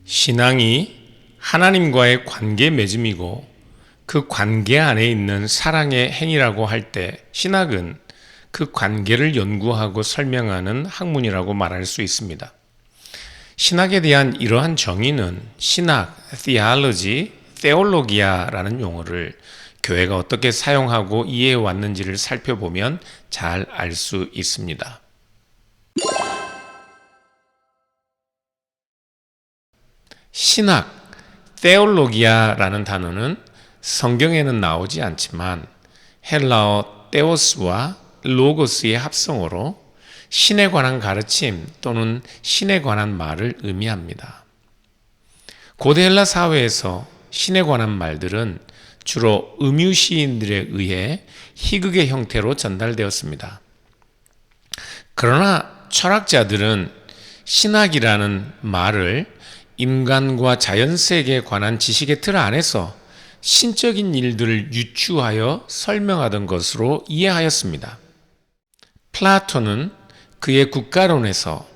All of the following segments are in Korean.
신앙이 하나님과의 관계 맺음이고 그 관계 안에 있는 사랑의 행위라고 할 때 신학은 그 관계를 연구하고 설명하는 학문이라고 말할 수 있습니다. 신학에 대한 이러한 정의는 신학, theology, theologia라는 용어를 교회가 어떻게 사용하고 이해해 왔는지를 살펴보면 잘 알 수 있습니다. 신학, theologia라는 단어는 성경에는 나오지 않지만 헬라어 theos와 로고스의 합성어로 신에 관한 가르침 또는 신에 관한 말을 의미합니다. 고대 헬라 사회에서 신에 관한 말들은 주로 음유시인들에 의해 희극의 형태로 전달되었습니다. 그러나 철학자들은 신학이라는 말을 인간과 자연세계에 관한 지식의 틀 안에서 신적인 일들을 유추하여 설명하던 것으로 이해하였습니다. 플라톤은 그의 국가론에서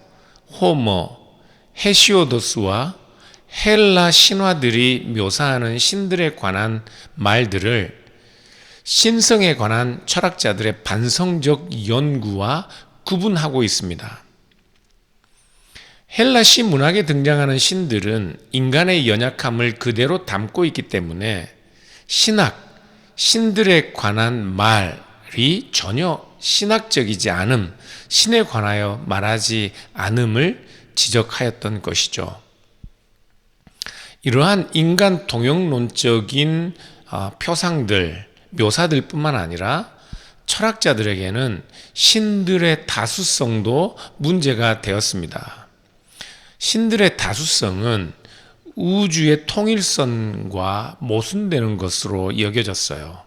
호머, 헤시오도스와 헬라 신화들이 묘사하는 신들에 관한 말들을 신성에 관한 철학자들의 반성적 연구와 구분하고 있습니다. 헬라시 문학에 등장하는 신들은 인간의 연약함을 그대로 담고 있기 때문에 신학, 신들에 관한 말이 전혀 신학적이지 않음, 신에 관하여 말하지 않음을 지적하였던 것이죠. 이러한 인간 동형론적인 표상들, 묘사들 뿐만 아니라 철학자들에게는 신들의 다수성도 문제가 되었습니다. 신들의 다수성은 우주의 통일성과 모순되는 것으로 여겨졌어요.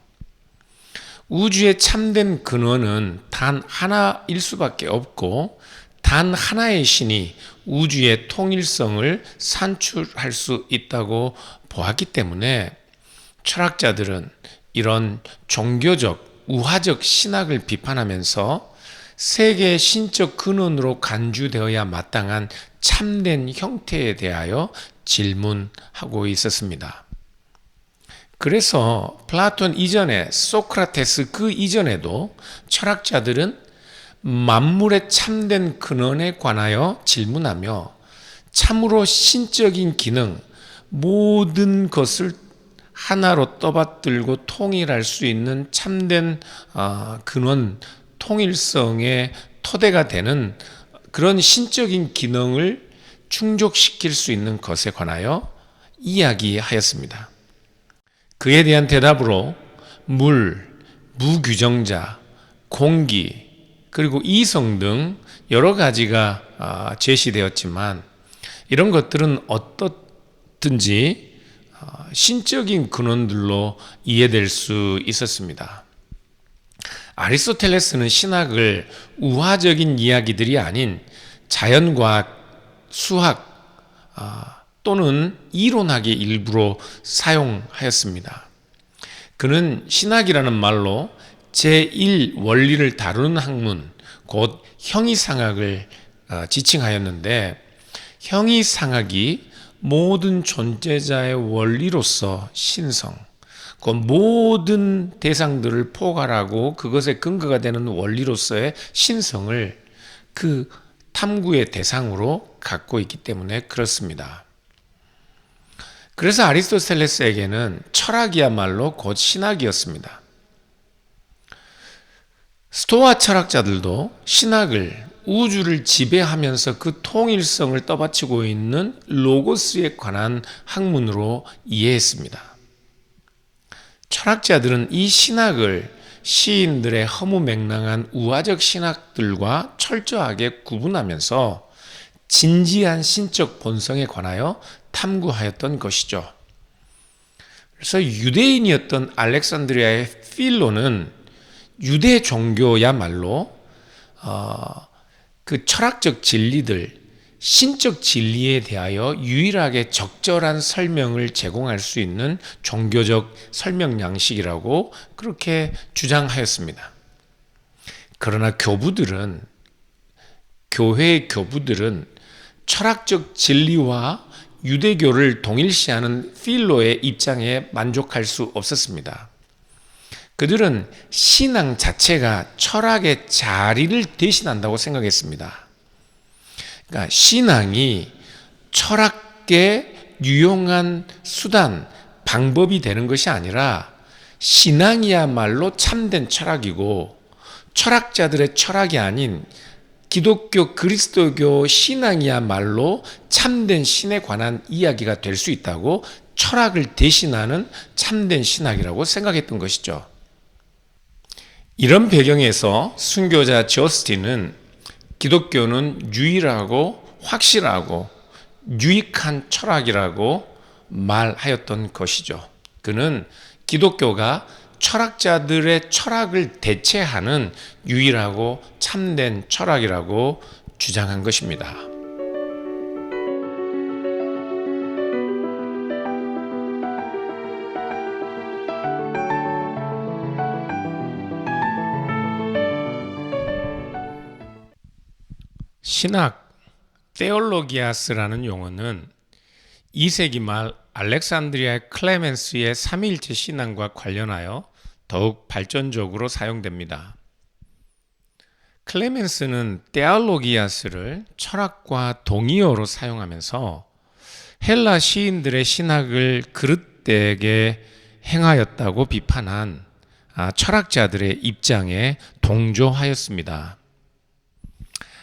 우주의 참된 근원은 단 하나일 수밖에 없고 단 하나의 신이 우주의 통일성을 산출할 수 있다고 보았기 때문에 철학자들은 이런 종교적, 우화적 신학을 비판하면서 세계의 신적 근원으로 간주되어야 마땅한 참된 형태에 대하여 질문하고 있었습니다. 그래서 플라톤 이전에 소크라테스 그 이전에도 철학자들은 만물의 참된 근원에 관하여 질문하며 참으로 신적인 기능, 모든 것을 하나로 떠받들고 통일할 수 있는 참된 근원, 통일성의 토대가 되는 그런 신적인 기능을 충족시킬 수 있는 것에 관하여 이야기하였습니다. 그에 대한 대답으로 물, 무규정자, 공기, 그리고 이성 등 여러 가지가 제시되었지만 이런 것들은 어떻든지 신적인 근원들로 이해될 수 있었습니다. 아리스토텔레스는 신학을 우화적인 이야기들이 아닌 자연과학, 수학 또는 이론학의 일부로 사용하였습니다. 그는 신학이라는 말로 제1 원리를 다루는 학문, 곧 형이상학을 지칭하였는데 형이상학이 모든 존재자의 원리로서 신성, 그 모든 대상들을 포괄하고 그것의 근거가 되는 원리로서의 신성을 그 탐구의 대상으로 갖고 있기 때문에 그렇습니다. 그래서 아리스토텔레스에게는 철학이야말로 곧 신학이었습니다. 스토아 철학자들도 신학을 우주를 지배하면서 그 통일성을 떠받치고 있는 로고스에 관한 학문으로 이해했습니다. 철학자들은 이 신학을 시인들의 허무맹랑한 우화적 신학들과 철저하게 구분하면서 진지한 신적 본성에 관하여 탐구하였던 것이죠. 그래서 유대인이었던 알렉산드리아의 필로는 유대 종교야말로 그 철학적 진리들, 신적 진리에 대하여 유일하게 적절한 설명을 제공할 수 있는 종교적 설명 양식이라고 그렇게 주장하였습니다. 그러나 교회의 교부들은 철학적 진리와 유대교를 동일시하는 필로의 입장에 만족할 수 없었습니다. 그들은 신앙 자체가 철학의 자리를 대신한다고 생각했습니다. 그러니까 신앙이 철학의 유용한 수단, 방법이 되는 것이 아니라 신앙이야말로 참된 철학이고 철학자들의 철학이 아닌 기독교 그리스도교 신앙이야말로 참된 신에 관한 이야기가 될 수 있다고 철학을 대신하는 참된 신학이라고 생각했던 것이죠. 이런 배경에서 순교자 저스틴은 기독교는 유일하고 확실하고 유익한 철학이라고 말하였던 것이죠. 그는 기독교가 철학자들의 철학을 대체하는 유일하고 참된 철학이라고 주장한 것입니다. 신학, 테올로기아스라는 용어는 2세기 말 알렉산드리아의 클레멘스의 삼위일체 신앙과 관련하여 더욱 발전적으로 사용됩니다. 클레멘스는 테올로기아스를 철학과 동의어로 사용하면서 헬라 시인들의 신학을 그릇되게 행하였다고 비판한 철학자들의 입장에 동조하였습니다.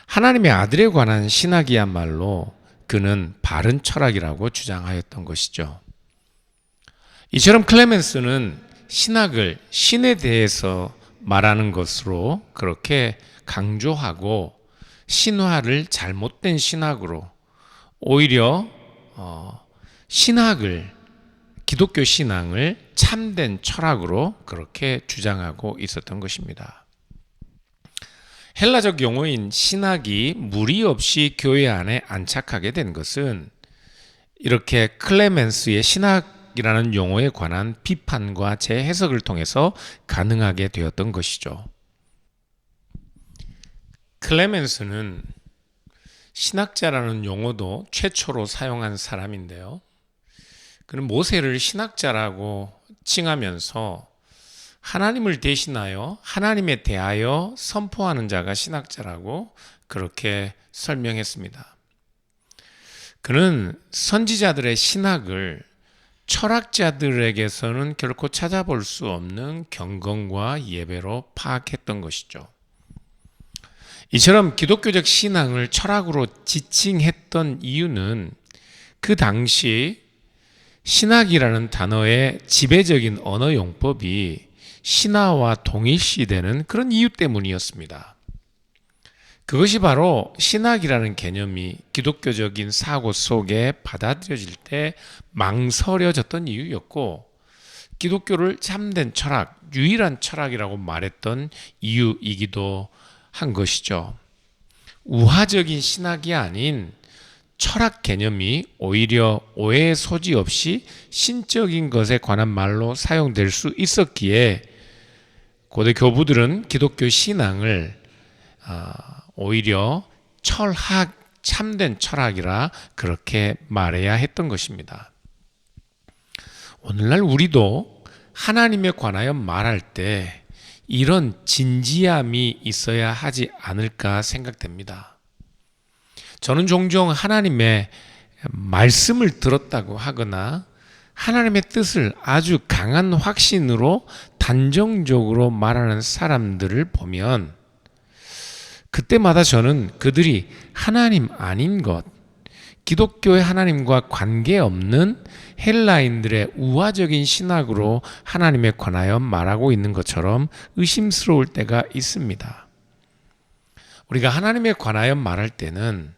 하나님의 아들에 관한 신학이야말로 그는 바른 철학이라고 주장하였던 것이죠. 이처럼 클레멘스는 신학을 신에 대해서 말하는 것으로 그렇게 강조하고 신화를 잘못된 신학으로 오히려 기독교 신앙을 참된 철학으로 그렇게 주장하고 있었던 것입니다. 헬라적 용어인 신학이 무리 없이 교회 안에 안착하게 된 것은 이렇게 클레멘스의 신학이라는 용어에 관한 비판과 재해석을 통해서 가능하게 되었던 것이죠. 클레멘스는 신학자라는 용어도 최초로 사용한 사람인데요. 그는 모세를 신학자라고 칭하면서 하나님을 대신하여 하나님에 대하여 선포하는 자가 신학자라고 그렇게 설명했습니다. 그는 선지자들의 신학을 철학자들에게서는 결코 찾아볼 수 없는 경건과 예배로 파악했던 것이죠. 이처럼 기독교적 신앙을 철학으로 지칭했던 이유는 그 당시 신학이라는 단어의 지배적인 언어 용법이 신화와 동일시되는 그런 이유 때문이었습니다. 그것이 바로 신학이라는 개념이 기독교적인 사고 속에 받아들여질 때 망설여졌던 이유였고 기독교를 참된 철학, 유일한 철학이라고 말했던 이유이기도 한 것이죠. 우화적인 신학이 아닌 철학 개념이 오히려 오해의 소지 없이 신적인 것에 관한 말로 사용될 수 있었기에 고대 교부들은 기독교 신앙을 오히려 철학, 참된 철학이라 그렇게 말해야 했던 것입니다. 오늘날 우리도 하나님에 관하여 말할 때 이런 진지함이 있어야 하지 않을까 생각됩니다. 저는 종종 하나님의 말씀을 들었다고 하거나 하나님의 뜻을 아주 강한 확신으로 단정적으로 말하는 사람들을 보면 그때마다 저는 그들이 하나님 아닌 것, 기독교의 하나님과 관계없는 헬라인들의 우화적인 신학으로 하나님에 관하여 말하고 있는 것처럼 의심스러울 때가 있습니다. 우리가 하나님에 관하여 말할 때는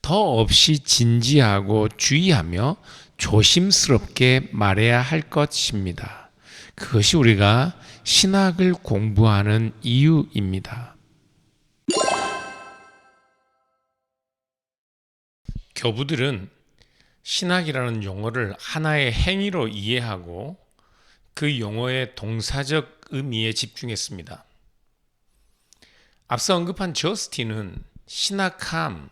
더 없이 진지하고 주의하며 조심스럽게 말해야 할 것입니다. 그것이 우리가 신학을 공부하는 이유입니다. 교부들은 신학이라는 용어를 하나의 행위로 이해하고 그 용어의 동사적 의미에 집중했습니다. 앞서 언급한 저스틴은 신학함,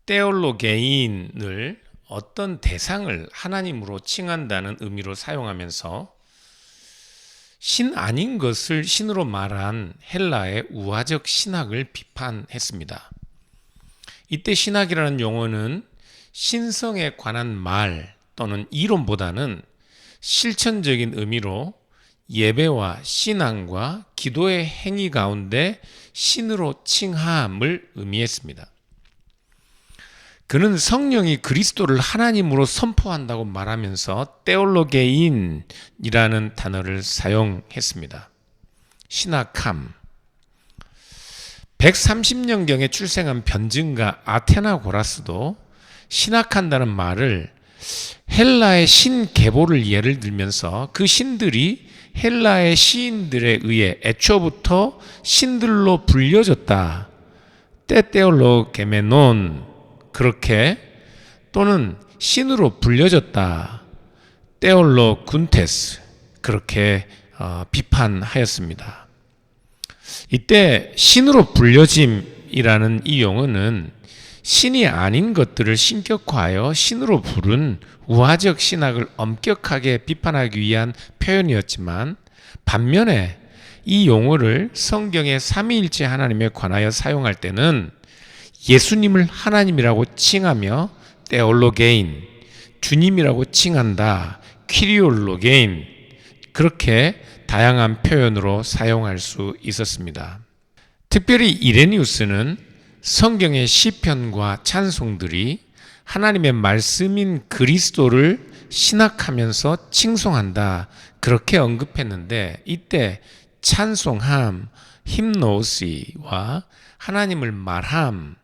테올로게인을 어떤 대상을 하나님으로 칭한다는 의미로 사용하면서 신 아닌 것을 신으로 말한 헬라의 우화적 신학을 비판했습니다. 이때 신학이라는 용어는 신성에 관한 말 또는 이론보다는 실천적인 의미로 예배와 신앙과 기도의 행위 가운데 신으로 칭함을 의미했습니다. 그는 성령이 그리스도를 하나님으로 선포한다고 말하면서 테올로게인이라는 단어를 사용했습니다. 신학함. 130년경에 출생한 변증가 아테나고라스도 신학한다는 말을 헬라의 신계보를 예를 들면서 그 신들이 헬라의 시인들에 의해 애초부터 신들로 불려졌다. 테테올로게메논 그렇게 또는 신으로 불려졌다. 테올로 군테스 그렇게 비판하였습니다. 이때 신으로 불려짐이라는 이 용어는 신이 아닌 것들을 신격화하여 신으로 부른 우화적 신학을 엄격하게 비판하기 위한 표현이었지만 반면에 이 용어를 성경의 삼위일체 하나님에 관하여 사용할 때는 예수님을 하나님이라고 칭하며 테올로게인, 주님이라고 칭한다, 키리올로게인 그렇게 다양한 표현으로 사용할 수 있었습니다. 특별히 이레니우스는 성경의 시편과 찬송들이 하나님의 말씀인 그리스도를 신학하면서 칭송한다 그렇게 언급했는데 이때 찬송함, 힘노시와 하나님을 말함,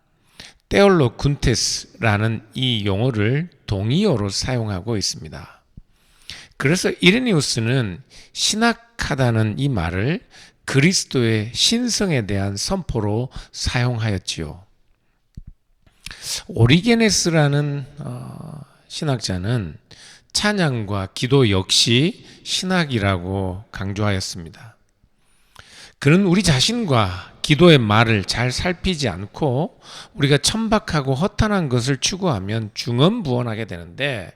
테올로 군테스라는 이 용어를 동의어로 사용하고 있습니다. 그래서 이레니우스는 신학하다는 이 말을 그리스도의 신성에 대한 선포로 사용하였지요. 오리게네스라는 신학자는 찬양과 기도 역시 신학이라고 강조하였습니다. 그는 우리 자신과 기도의 말을 잘 살피지 않고 우리가 천박하고 허탄한 것을 추구하면 중언부언하게 되는데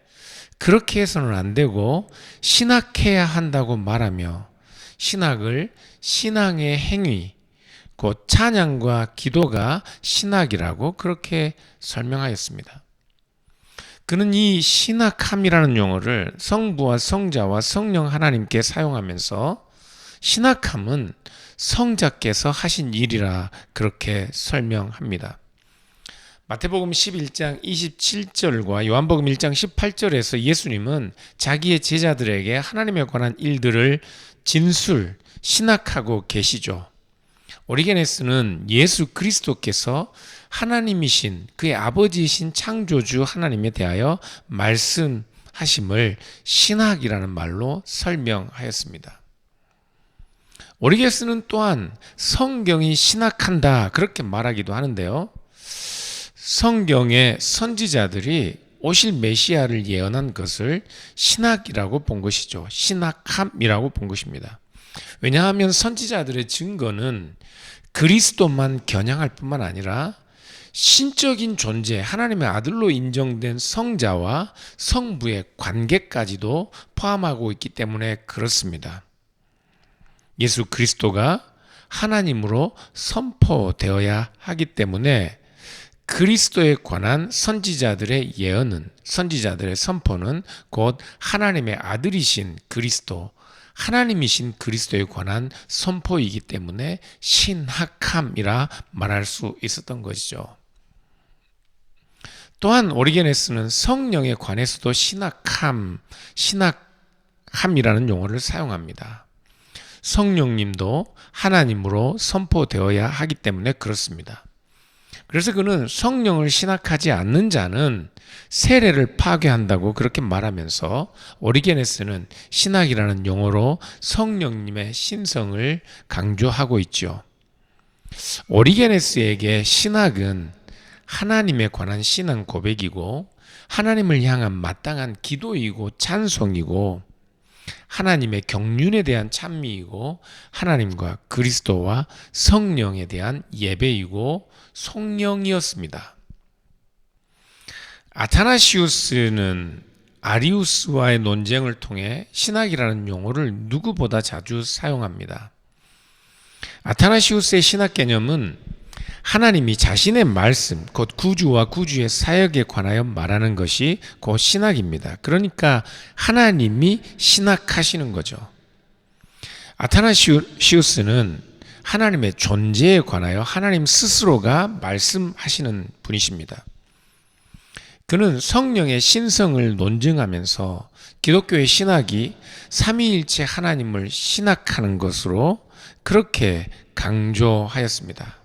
그렇게 해서는 안 되고 신학해야 한다고 말하며 신학을 신앙의 행위, 곧 찬양과 기도가 신학이라고 그렇게 설명하였습니다. 그는 이 신학함이라는 용어를 성부와 성자와 성령 하나님께 사용하면서 신학함은 성자께서 하신 일이라 그렇게 설명합니다. 마태복음 11장 27절과 요한복음 1장 18절에서 예수님은 자기의 제자들에게 하나님에 관한 일들을 진술, 신학하고 계시죠. 오리게네스는 예수 그리스도께서 하나님이신 그의 아버지이신 창조주 하나님에 대하여 말씀하심을 신학이라는 말로 설명하였습니다. 오리게네스는 또한 성경이 신학한다 그렇게 말하기도 하는데요. 성경의 선지자들이 오실 메시아를 예언한 것을 신학이라고 본 것이죠. 신학함이라고 본 것입니다. 왜냐하면 선지자들의 증거는 그리스도만 겨냥할 뿐만 아니라 신적인 존재, 하나님의 아들로 인정된 성자와 성부의 관계까지도 포함하고 있기 때문에 그렇습니다. 예수 그리스도가 하나님으로 선포되어야 하기 때문에 그리스도에 관한 선지자들의 예언은, 선지자들의 선포는 곧 하나님의 아들이신 그리스도, 하나님이신 그리스도에 관한 선포이기 때문에 신학함이라 말할 수 있었던 것이죠. 또한 오리게네스는 성령에 관해서도 신학함이라는 용어를 사용합니다. 성령님도 하나님으로 선포되어야 하기 때문에 그렇습니다. 그래서 그는 성령을 신학하지 않는 자는 세례를 파괴한다고 그렇게 말하면서 오리게네스는 신학이라는 용어로 성령님의 신성을 강조하고 있죠. 오리게네스에게 신학은 하나님에 관한 신앙 고백이고 하나님을 향한 마땅한 기도이고 찬송이고 하나님의 경륜에 대한 찬미이고 하나님과 그리스도와 성령에 대한 예배이고 송영이었습니다. 아타나시우스는 아리우스와의 논쟁을 통해 신학이라는 용어를 누구보다 자주 사용합니다. 아타나시우스의 신학 개념은 하나님이 자신의 말씀, 곧 구주와 구주의 사역에 관하여 말하는 것이 곧 신학입니다. 그러니까 하나님이 신학하시는 거죠. 아타나시우스는 하나님의 존재에 관하여 하나님 스스로가 말씀하시는 분이십니다. 그는 성령의 신성을 논증하면서 기독교의 신학이 삼위일체 하나님을 신학하는 것으로 그렇게 강조하였습니다.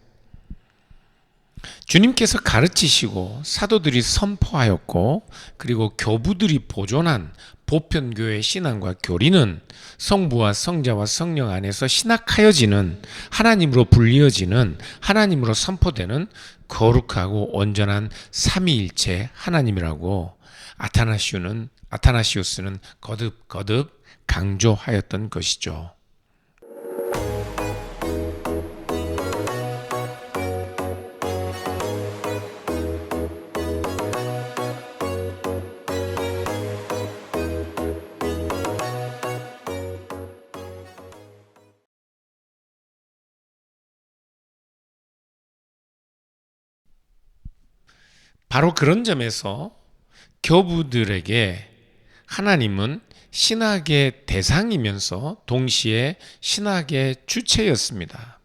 주님께서 가르치시고 사도들이 선포하였고 그리고 교부들이 보존한 보편교회 신앙과 교리는 성부와 성자와 성령 안에서 신학하여지는 하나님으로 불리어지는 하나님으로 선포되는 거룩하고 온전한 삼위일체 하나님이라고 아타나시우스는 거듭 강조하였던 것이죠. 바로 그런 점에서 교부들에게 하나님은 신학의 대상이면서 동시에 신학의 주체였습니다.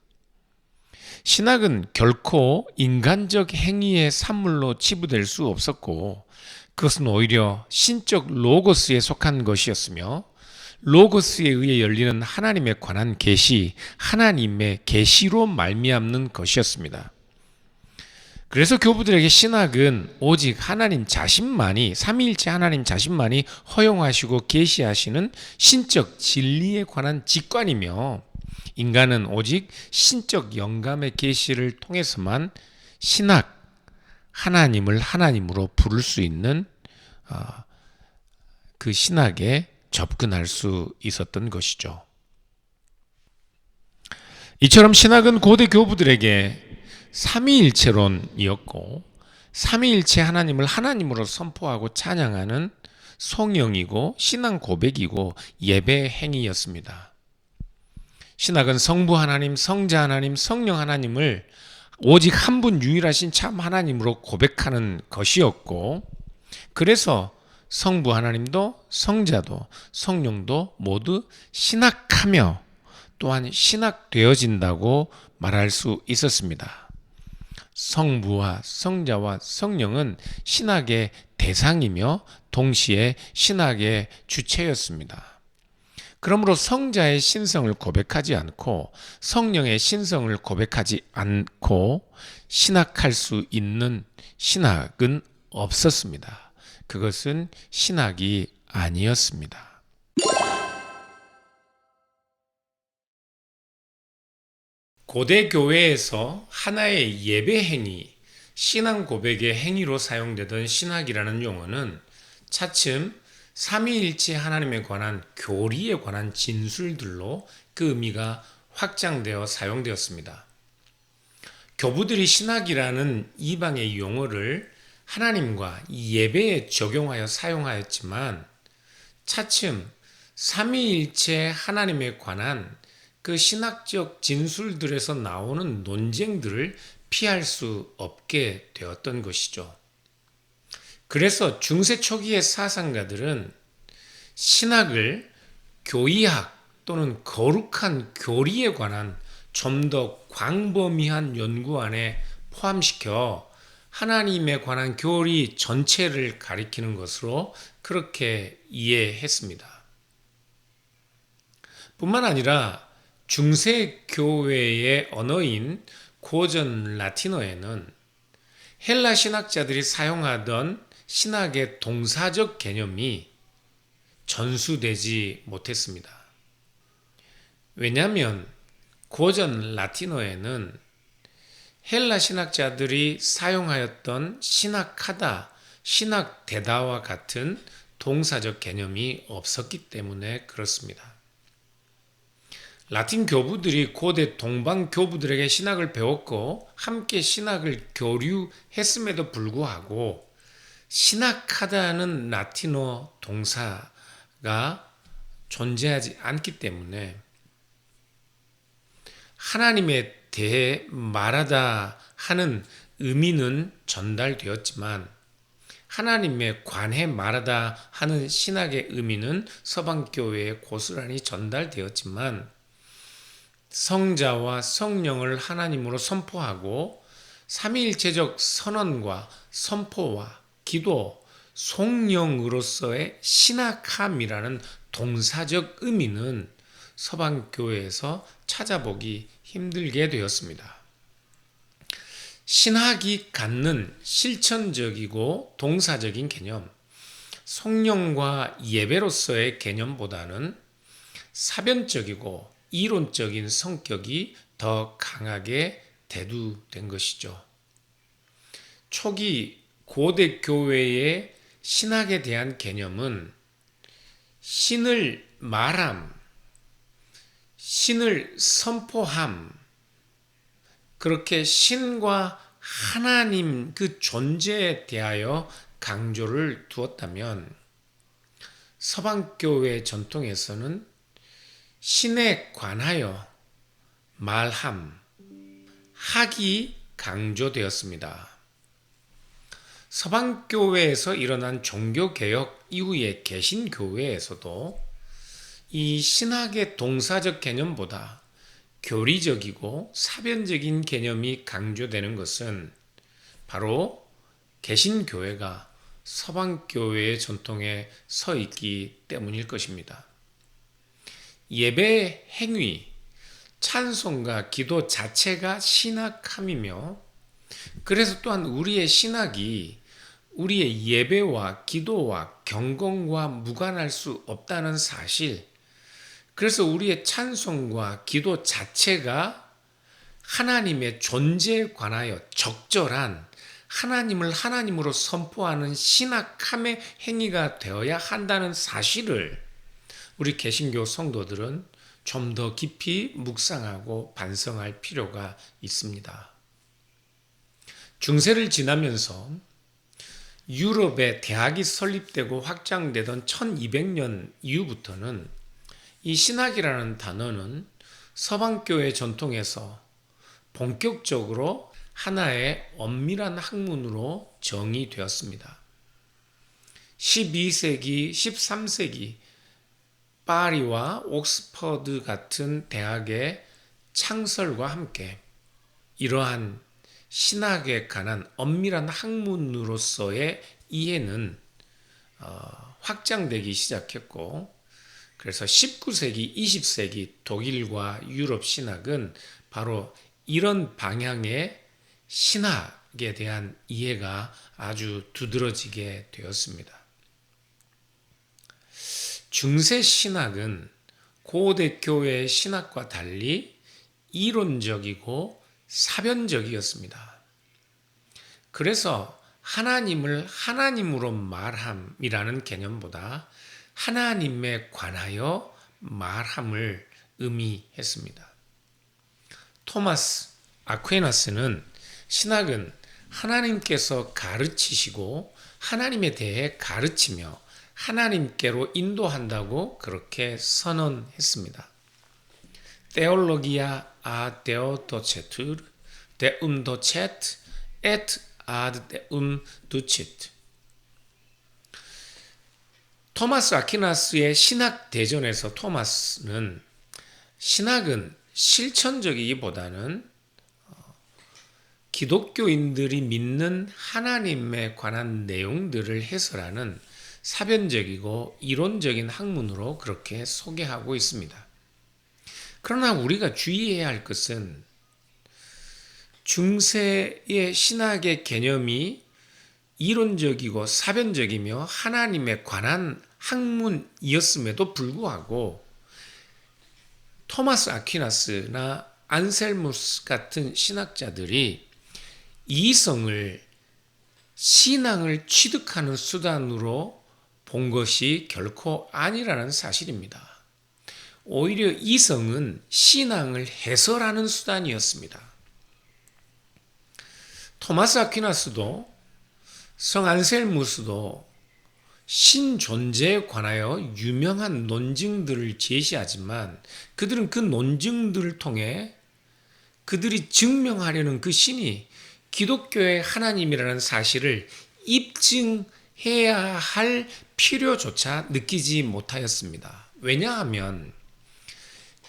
신학은 결코 인간적 행위의 산물로 치부될 수 없었고 그것은 오히려 신적 로고스에 속한 것이었으며 로고스에 의해 열리는 하나님에 관한 계시, 하나님의 계시로 말미암는 것이었습니다. 그래서 교부들에게 신학은 오직 하나님 자신만이 삼위일체 하나님 자신만이 허용하시고 계시하시는 신적 진리에 관한 직관이며 인간은 오직 신적 영감의 계시를 통해서만 신학 하나님을 하나님으로 부를 수 있는 그 신학에 접근할 수 있었던 것이죠. 이처럼 신학은 고대 교부들에게 삼위일체론이었고 삼위일체 하나님을 하나님으로 선포하고 찬양하는 송영이고 신앙 고백이고 예배 행위였습니다. 신학은 성부 하나님, 성자 하나님, 성령 하나님을 오직 한 분 유일하신 참 하나님으로 고백하는 것이었고 그래서 성부 하나님도 성자도 성령도 모두 신학하며 또한 신학되어진다고 말할 수 있었습니다. 성부와 성자와 성령은 신학의 대상이며 동시에 신학의 주체였습니다. 그러므로 성자의 신성을 고백하지 않고 성령의 신성을 고백하지 않고 신학할 수 있는 신학은 없었습니다. 그것은 신학이 아니었습니다. 고대 교회에서 하나의 예배 행위, 신앙 고백의 행위로 사용되던 신학이라는 용어는 차츰 삼위일체 하나님에 관한 교리에 관한 진술들로 그 의미가 확장되어 사용되었습니다. 교부들이 신학이라는 이방의 용어를 하나님과 예배에 적용하여 사용하였지만 차츰 삼위일체 하나님에 관한 그 신학적 진술들에서 나오는 논쟁들을 피할 수 없게 되었던 것이죠. 그래서 중세 초기의 사상가들은 신학을 교의학 또는 거룩한 교리에 관한 좀 더 광범위한 연구 안에 포함시켜 하나님에 관한 교리 전체를 가리키는 것으로 그렇게 이해했습니다. 뿐만 아니라 중세 교회의 언어인 고전 라틴어에는 헬라 신학자들이 사용하던 신학의 동사적 개념이 전수되지 못했습니다. 왜냐하면 고전 라틴어에는 헬라 신학자들이 사용하였던 신학하다, 신학되다와 같은 동사적 개념이 없었기 때문에 그렇습니다. 라틴 교부들이 고대 동방 교부들에게 신학을 배웠고 함께 신학을 교류했음에도 불구하고 신학하다는 라틴어 동사가 존재하지 않기 때문에 하나님에 대해 말하다 하는 의미는 전달되었지만 하나님에 관해 말하다 하는 신학의 의미는 서방교회에 고스란히 전달되었지만 성자와 성령을 하나님으로 선포하고 삼위일체적 선언과 선포와 기도, 송영으로서의 신학함이라는 동사적 의미는 서방교회에서 찾아보기 힘들게 되었습니다. 신학이 갖는 실천적이고 동사적인 개념, 성령과 예배로서의 개념보다는 사변적이고 이론적인 성격이 더 강하게 대두된 것이죠. 초기 고대 교회의 신학에 대한 개념은 신을 말함, 신을 선포함, 그렇게 신과 하나님 그 존재에 대하여 강조를 두었다면 서방교회 전통에서는 신에 관하여 말함, 학이 강조되었습니다. 서방교회에서 일어난 종교개혁 이후의 개신교회에서도 이 신학의 동사적 개념보다 교리적이고 사변적인 개념이 강조되는 것은 바로 개신교회가 서방교회의 전통에 서 있기 때문일 것입니다. 예배 행위, 찬송과 기도 자체가 신학함이며 그래서 또한 우리의 신학이 우리의 예배와 기도와 경건과 무관할 수 없다는 사실, 그래서 우리의 찬송과 기도 자체가 하나님의 존재에 관하여 적절한 하나님을 하나님으로 선포하는 신학함의 행위가 되어야 한다는 사실을 우리 개신교 성도들은 좀 더 깊이 묵상하고 반성할 필요가 있습니다. 중세를 지나면서 유럽에 대학이 설립되고 확장되던 1200년 이후부터는 이 신학이라는 단어는 서방교회 전통에서 본격적으로 하나의 엄밀한 학문으로 정의되었습니다. 12세기, 13세기 파리와 옥스퍼드 같은 대학의 창설과 함께 이러한 신학에 관한 엄밀한 학문으로서의 이해는 확장되기 시작했고 그래서 19세기, 20세기 독일과 유럽 신학은 바로 이런 방향의 신학에 대한 이해가 아주 두드러지게 되었습니다. 중세 신학은 고대 교회의 신학과 달리 이론적이고 사변적이었습니다. 그래서 하나님을 하나님으로 말함이라는 개념보다 하나님에 관하여 말함을 의미했습니다. 토마스 아퀴나스는 신학은 하나님께서 가르치시고 하나님에 대해 가르치며 하나님께로 인도한다고 그렇게 선언했습니다. Theologia ad Deo docetur, Deum docet, et ad Deum ducit. 토마스 아퀴나스의 신학 대전에서 토마스는 신학은 실천적이기보다는 기독교인들이 믿는 하나님에 관한 내용들을 해설하는 사변적이고 이론적인 학문으로 그렇게 소개하고 있습니다. 그러나 우리가 주의해야 할 것은 중세의 신학의 개념이 이론적이고 사변적이며 하나님에 관한 학문이었음에도 불구하고 토마스 아퀴나스나 안셀무스 같은 신학자들이 이성을 신앙을 취득하는 수단으로 본 것이 결코 아니라는 사실입니다. 오히려 이성은 신앙을 해설하는 수단이었습니다. 토마스 아퀴나스도 성 안셀무스도 신존재에 관하여 유명한 논증들을 제시하지만 그들은 그 논증들을 통해 그들이 증명하려는 그 신이 기독교의 하나님이라는 사실을 입증해야 할 필요조차 느끼지 못하였습니다. 왜냐하면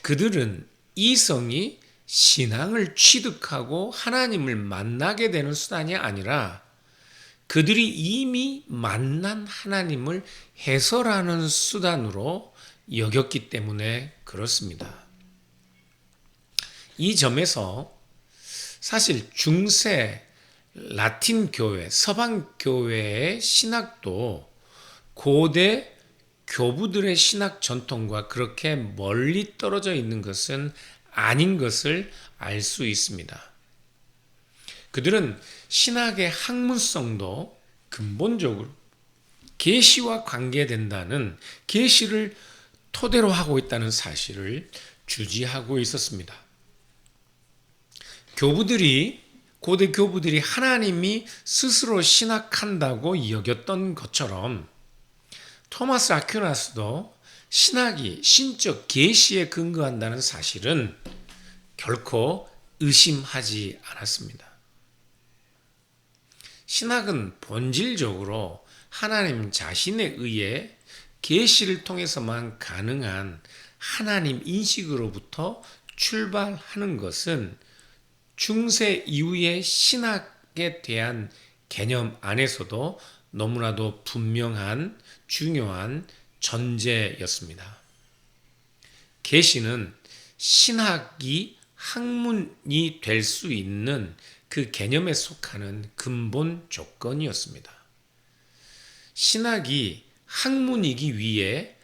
그들은 이성이 신앙을 취득하고 하나님을 만나게 되는 수단이 아니라 그들이 이미 만난 하나님을 해설하는 수단으로 여겼기 때문에 그렇습니다. 이 점에서 사실 중세 라틴 교회, 서방 교회의 신학도 고대 교부들의 신학 전통과 그렇게 멀리 떨어져 있는 것은 아닌 것을 알 수 있습니다. 그들은 신학의 학문성도 근본적으로 계시와 관계된다는 계시를 토대로 하고 있다는 사실을 주지하고 있었습니다. 고대 교부들이 하나님이 스스로 신학한다고 여겼던 것처럼 토마스 아퀴나스도 신학이 신적 계시에 근거한다는 사실은 결코 의심하지 않았습니다. 신학은 본질적으로 하나님 자신에 의해 계시를 통해서만 가능한 하나님 인식으로부터 출발하는 것은 중세 이후의 신학에 대한 개념 안에서도 너무나도 분명한 중요한 전제였습니다. 계시는 신학이 학문이 될 수 있는 그 개념에 속하는 근본 조건이었습니다. 신학이 학문이기 위해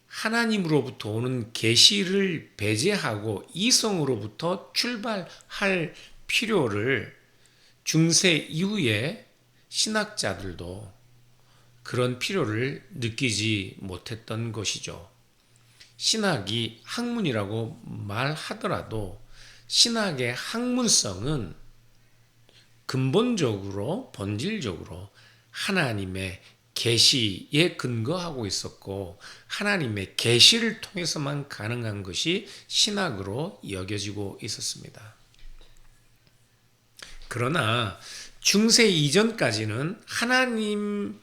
하나님으로부터 오는 계시를 배제하고 이성으로부터 출발할 필요를 중세 이후의 신학자들도 그런 필요를 느끼지 못했던 것이죠. 신학이 학문이라고 말하더라도 신학의 학문성은 근본적으로 본질적으로 하나님의 계시에 근거하고 있었고 하나님의 계시를 통해서만 가능한 것이 신학으로 여겨지고 있었습니다. 그러나 중세 이전까지는 하나님을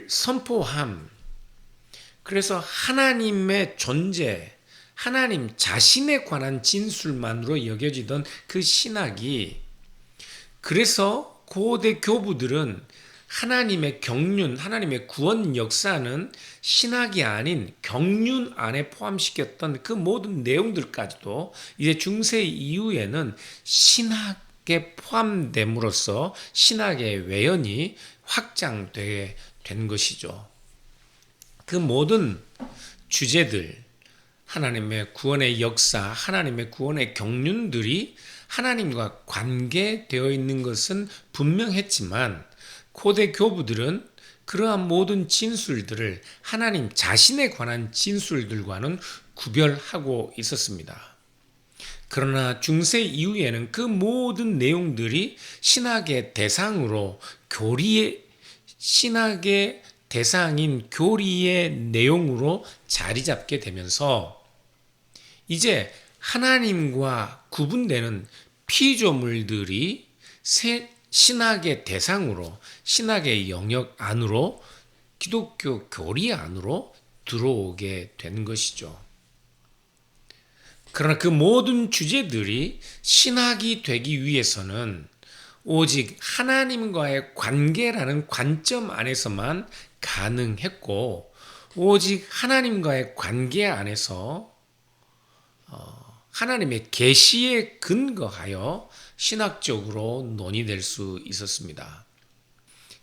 선포함, 그래서 하나님의 존재, 하나님 자신에 관한 진술만으로 여겨지던 그 신학이, 그래서 고대 교부들은 하나님의 경륜, 하나님의 구원 역사는 신학이 아닌 경륜 안에 포함시켰던 그 모든 내용들까지도 이제 중세 이후에는 신학에 포함됨으로써 신학의 외연이 확장되게 된 것이죠. 그 모든 주제들, 하나님의 구원의 역사, 하나님의 구원의 경륜들이 하나님과 관계되어 있는 것은 분명했지만 고대 교부들은 그러한 모든 진술들을 하나님 자신에 관한 진술들과는 구별하고 있었습니다. 그러나 중세 이후에는 그 모든 내용들이 신학의 대상으로 신학의 대상인 교리의 내용으로 자리 잡게 되면서 이제 하나님과 구분되는 피조물들이 신학의 대상으로, 신학의 영역 안으로, 기독교 교리 안으로 들어오게 된 것이죠. 그러나 그 모든 주제들이 신학이 되기 위해서는 오직 하나님과의 관계라는 관점 안에서만 가능했고, 오직 하나님과의 관계 안에서 하나님의 계시에 근거하여 신학적으로 논의될 수 있었습니다.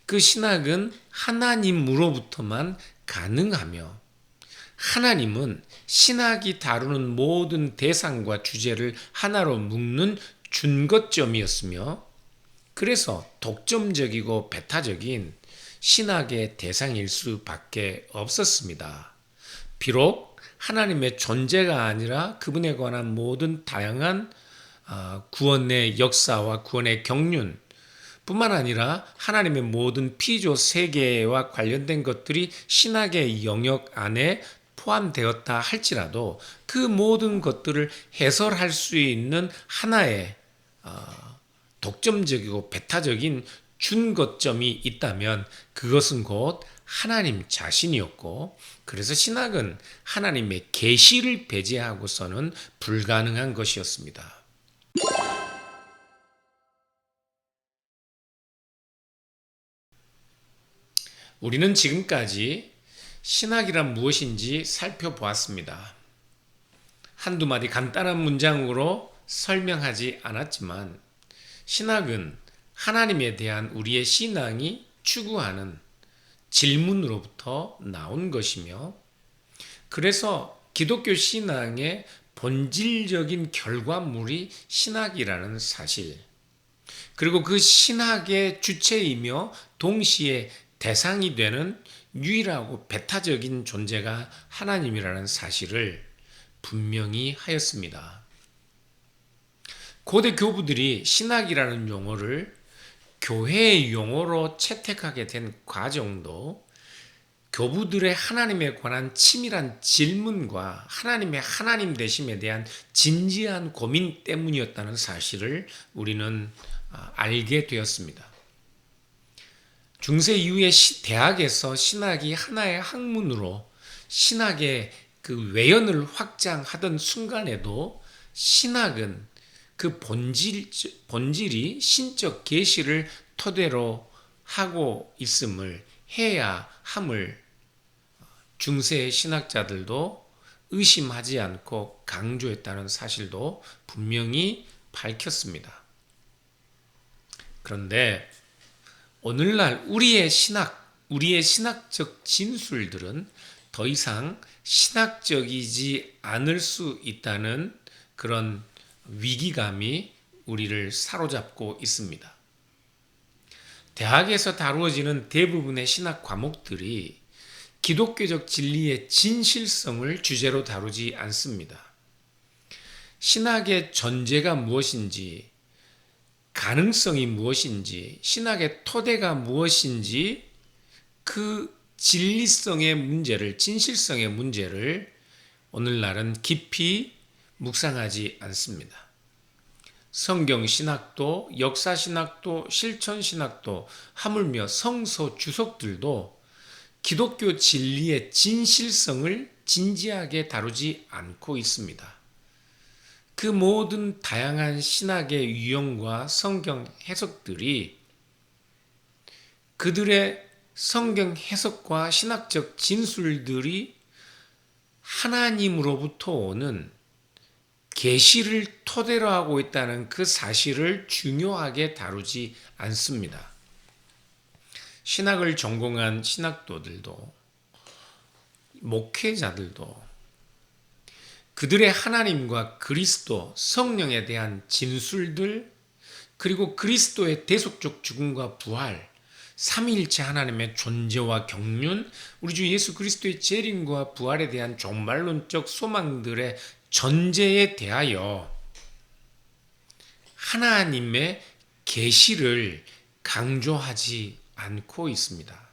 그 신학은 하나님으로부터만 가능하며 하나님은 신학이 다루는 모든 대상과 주제를 하나로 묶는 준거점이었으며 그래서 독점적이고 배타적인 신학의 대상일 수밖에 없었습니다. 비록 하나님의 존재가 아니라 그분에 관한 모든 다양한 구원의 역사와 구원의 경륜 뿐만 아니라 하나님의 모든 피조 세계와 관련된 것들이 신학의 영역 안에 포함되었다 할지라도 그 모든 것들을 해설할 수 있는 하나의 독점적이고 배타적인 준거점이 있다면 그것은 곧 하나님 자신이었고, 그래서 신학은 하나님의 계시를 배제하고서는 불가능한 것이었습니다. 우리는 지금까지 신학이란 무엇인지 살펴보았습니다. 한두 마디 간단한 문장으로 설명하지 않았지만 신학은 하나님에 대한 우리의 신앙이 추구하는 질문으로부터 나온 것이며, 그래서 기독교 신앙의 본질적인 결과물이 신학이라는 사실, 그리고 그 신학의 주체이며 동시에 대상이 되는 유일하고 배타적인 존재가 하나님이라는 사실을 분명히 하였습니다. 고대 교부들이 신학이라는 용어를 교회의 용어로 채택하게 된 과정도 교부들의 하나님에 관한 치밀한 질문과 하나님의 하나님 되심에 대한 진지한 고민 때문이었다는 사실을 우리는 알게 되었습니다. 중세 이후에 대학에서 신학이 하나의 학문으로 신학의 그 외연을 확장하던 순간에도 신학은 그 본질이 신적 계시를 토대로 하고 있음을 해야 함을 중세의 신학자들도 의심하지 않고 강조했다는 사실도 분명히 밝혔습니다. 그런데 오늘날 우리의 신학적 진술들은 더 이상 신학적이지 않을 수 있다는 그런 위기감이 우리를 사로잡고 있습니다. 대학에서 다루어지는 대부분의 신학 과목들이 기독교적 진리의 진실성을 주제로 다루지 않습니다. 신학의 전제가 무엇인지, 가능성이 무엇인지, 신학의 토대가 무엇인지, 그 진리성의 문제를, 진실성의 문제를 오늘날은 깊이 묵상하지 않습니다. 성경 신학도, 역사 신학도, 실천 신학도, 하물며 성서 주석들도 기독교 진리의 진실성을 진지하게 다루지 않고 있습니다. 그 모든 다양한 신학의 유형과 성경 해석들이 그들의 성경 해석과 신학적 진술들이 하나님으로부터 오는 계시를 토대로 하고 있다는 그 사실을 중요하게 다루지 않습니다. 신학을 전공한 신학도들도, 목회자들도 그들의 하나님과 그리스도, 성령에 대한 진술들, 그리고 그리스도의 대속적 죽음과 부활, 삼위일체 하나님의 존재와 경륜, 우리 주 예수 그리스도의 재림과 부활에 대한 종말론적 소망들의 전제에 대하여 하나님의 계시를 강조하지 않고 있습니다.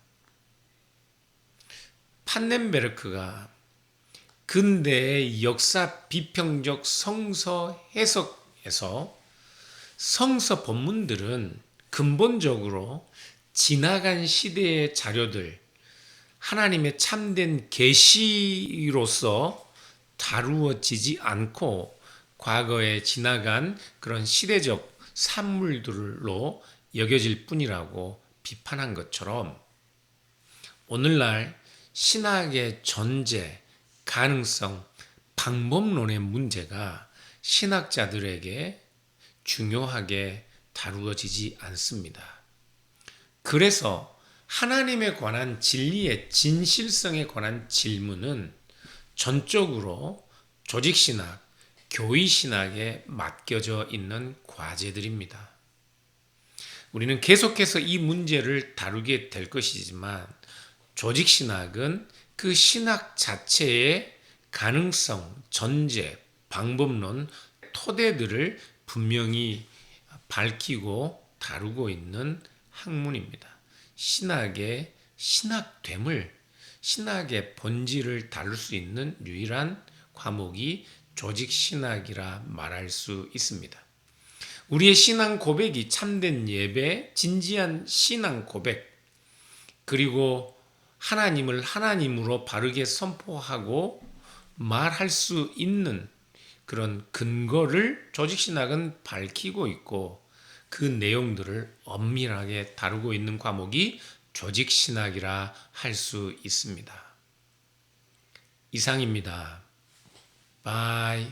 판넨베르크가 근대의 역사 비평적 성서 해석에서 성서 본문들은 근본적으로 지나간 시대의 자료들, 하나님의 참된 계시로서 다루어지지 않고 과거에 지나간 그런 시대적 산물들로 여겨질 뿐이라고 비판한 것처럼, 오늘날 신학의 전제, 가능성, 방법론의 문제가 신학자들에게 중요하게 다루어지지 않습니다. 그래서 하나님에 관한 진리의 진실성에 관한 질문은 전적으로 조직신학, 교의신학에 맡겨져 있는 과제들입니다. 우리는 계속해서 이 문제를 다루게 될 것이지만 조직신학은 그 신학 자체의 가능성, 전제, 방법론, 토대들을 분명히 밝히고 다루고 있는 학문입니다. 신학의 신학됨을, 신학의 본질을 다룰 수 있는 유일한 과목이 조직신학이라 말할 수 있습니다. 우리의 신앙 고백이 참된 예배, 진지한 신앙 고백, 그리고 하나님을 하나님으로 바르게 선포하고 말할 수 있는 그런 근거를 조직신학은 밝히고 있고 그 내용들을 엄밀하게 다루고 있는 과목이 조직신학이라 할 수 있습니다. 이상입니다. 바이.